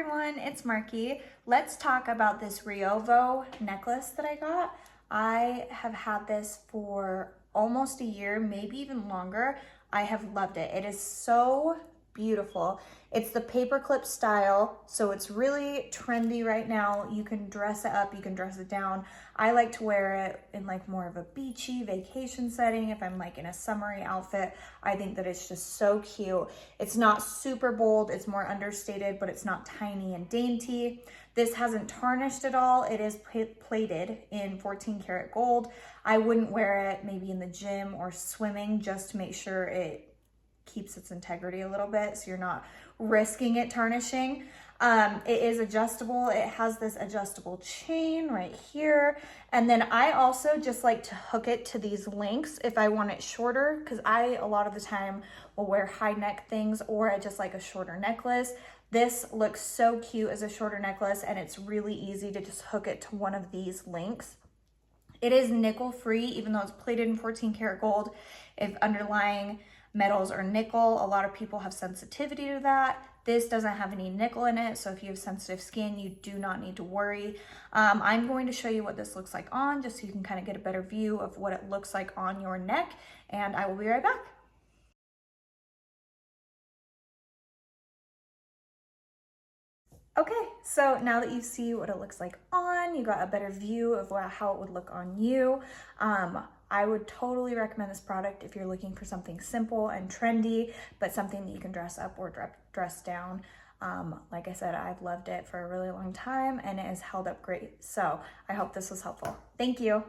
everyone, it's Marky. Let's talk about this Riovo necklace that I got. I have had this for almost a year, maybe even longer. I have loved it. It is so beautiful. It's the paperclip style, so it's really trendy right now. You can dress it up, you can dress it down. I like to wear it in like more of a beachy vacation setting. If I'm like in a summery outfit, I think that it's just so cute. It's not super bold, it's more understated, but it's not tiny and dainty. This hasn't tarnished at all. It is plated in 14 karat gold. I wouldn't wear it maybe in the gym or swimming just to make sure it keeps its integrity a little bit, so you're not risking it tarnishing. It is adjustable. It has this adjustable chain right here. And then I also just like to hook it to these links if I want it shorter, because I, a lot of the time, will wear high neck things or I just like a shorter necklace. This looks so cute as a shorter necklace, and it's really easy to just hook it to one of these links. It is nickel free, even though it's plated in 14 karat gold. If underlying metals are nickel, a lot of people have sensitivity to that. This doesn't have any nickel in it, so if you have sensitive skin, you do not need to worry. I'm going to show you what this looks like on, just so you can kind of get a better view of what it looks like on your neck, and I will be right back. Okay, so now that you see what it looks like on, you got a better view of how it would look on you. I would totally recommend this product if you're looking for something simple and trendy, but something that you can dress up or dress down. Like I said, I've loved it for a really long time and it has held up great. So I hope this was helpful. Thank you.